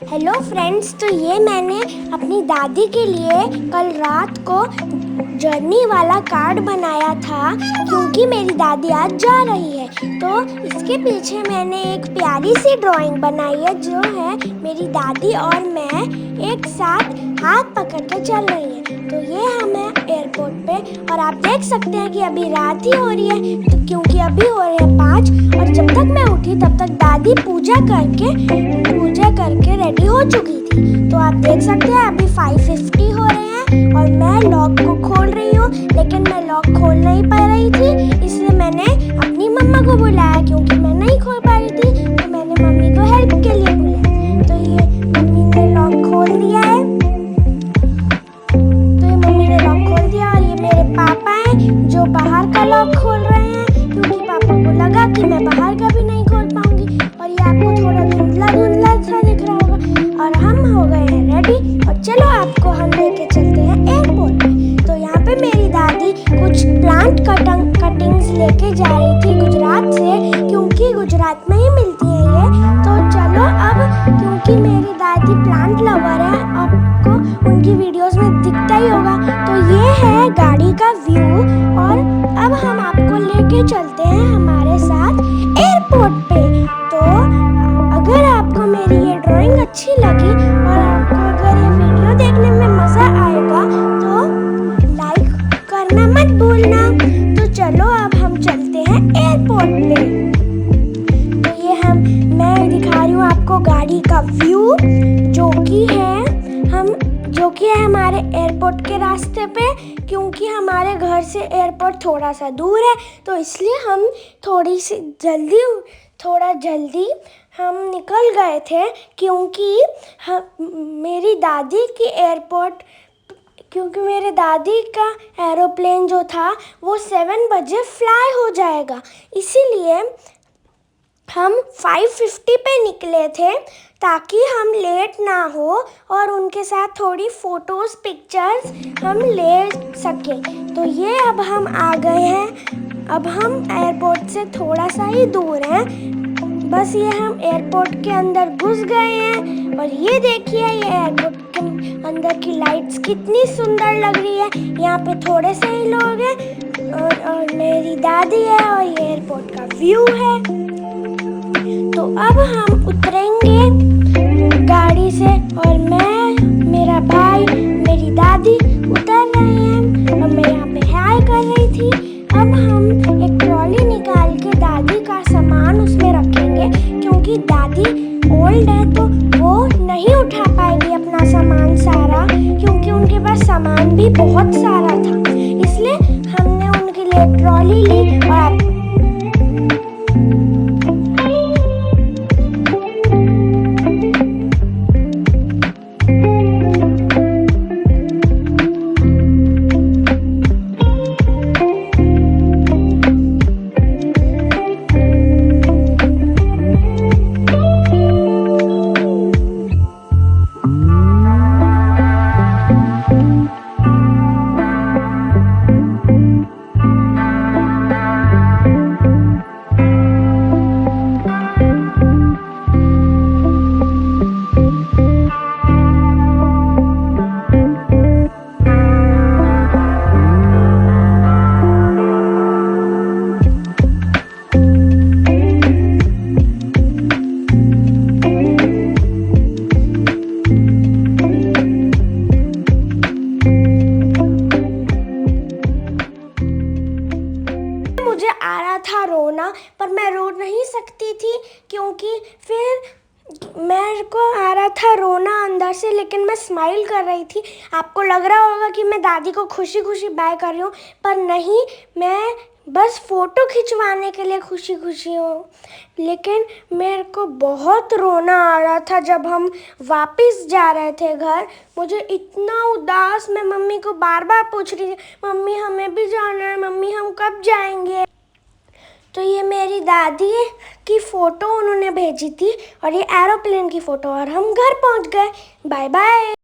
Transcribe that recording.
Hello friends, तो ये मैंने अपनी दादी के लिए कल रात को जर्नी वाला कार्ड बनाया था क्योंकि मेरी दादी आज जा रही है। तो इसके पीछे मैंने एक प्यारी सी ड्राइंग बनाई है जो है मेरी दादी और मैं एक साथ हाथ पकड़ के चल रही है। तो ये हम हैं एयरपोर्ट पे और आप देख सकते हैं कि अभी रात ही हो रही है, तो क्योंकि अभी हो रहे हैं 5 और जब तक मैं उठी तब तक दादी पूजा करके रेडी हो चुकी थी। तो आप देख सकते हैं अभी 5:50 हो रहे हैं और मैं लॉक को खोल रही हूँ, लेकिन मैं लॉक खोल नहीं पा रही थी, इसलिए मैंने अपनी मम्मा को बुलाया। क्योंकि मैं नहीं खोल पा रही थी तो मैंने मम्मी को हेल्प के लिए बुलाया। तो ये मम्मी ने लॉक खोल दिया है। और ये मेरे पापा हैं जो बाहर का लॉक खोल रहे हैं, क्योंकि पापा को लगा कि मैं बाहर का भी नहीं खोल पाऊंगी। और ये आपको थोड़ा धुंधला सा दिख रहा होगा। और हम हो गए हैं रेडी और चलो आपको हम लेके चलते हैं एयरपोर्ट पे। तो यहाँ पे मेरी दादी कुछ प्लांट कटिंग्स लेके जा रही थी गुजरात से, क्योंकि गुजरात में ही मिलती है ये। तो चलो अब, क्योंकि मेरी दादी प्लांट लवर है, आपको उनकी वीडियोस में दिखता ही होगा। तो ये है गाड़ी का व्यू और अब हम आपको लेके चलते हैं हमारे साथ एयरपोर्ट पे। तो अगर आपको मेरी ये ड्राइंग अच्छी लगी और आपको अगर ये वीडियो देखने में मज़ा आएगा तो लाइक करना मत भूलना। तो चलो अब हम चलते हैं एयरपोर्ट पे। तो ये मैं दिखा रही हूँ आपको गाड़ी का व्यू जो कि है हमारे एयरपोर्ट के रास्ते पे, क्योंकि हमारे घर से एयरपोर्ट थोड़ा सा दूर है। तो इसलिए हम थोड़ा जल्दी हम निकल गए थे, क्योंकि मेरी दादी का एरोप्लेन जो था वो 7 बजे फ्लाई हो जाएगा। इसीलिए हम 5:50 पे निकले थे ताकि हम लेट ना हो और उनके साथ थोड़ी फ़ोटोज़ पिक्चर्स हम ले सकें। तो ये अब हम आ गए हैं। अब हम एयरपोर्ट से थोड़ा सा ही दूर हैं, बस ये हम एयरपोर्ट के अंदर घुस गए हैं। और ये देखिए, ये एयरपोर्ट के अंदर की लाइट्स कितनी सुंदर लग रही है। यहाँ पे थोड़े से ही लोग हैं और मेरी दादी है और ये एयरपोर्ट का व्यू है। तो अब हम उतरेंगे गाड़ी से और मेरा भाई, मेरी दादी उतर रहे हैं और मैं यहाँ पे हाय कर रही थी। अब हम एक ट्रॉली निकाल के दादी का सामान उसमें रखेंगे, क्योंकि दादी ओल्ड है तो वो नहीं उठा पाएगी अपना सामान सारा, क्योंकि उनके पास सामान भी बहुत सारा था। इसलिए हमने उनके लिए ट्रॉली ली। और मुझे आ रहा था रोना, पर मैं रो नहीं सकती थी, क्योंकि फिर मेरे को आ रहा था रोना अंदर से, लेकिन मैं स्माइल कर रही थी। आपको लग रहा होगा कि मैं दादी को खुशी खुशी बाय कर रही हूँ, पर नहीं, मैं बस फ़ोटो खिंचवाने के लिए खुशी खुशी हूँ। लेकिन मेरे को बहुत रोना आ रहा था जब हम वापस जा रहे थे घर। मुझे इतना उदास, मैं मम्मी को बार बार पूछ रही थी, मम्मी हमें भी जाना है, मम्मी हम कब जाएंगे। तो ये मेरी दादी की फ़ोटो उन्होंने भेजी थी और ये एरोप्लेन की फ़ोटो, और हम घर पहुंच गए। Bye bye.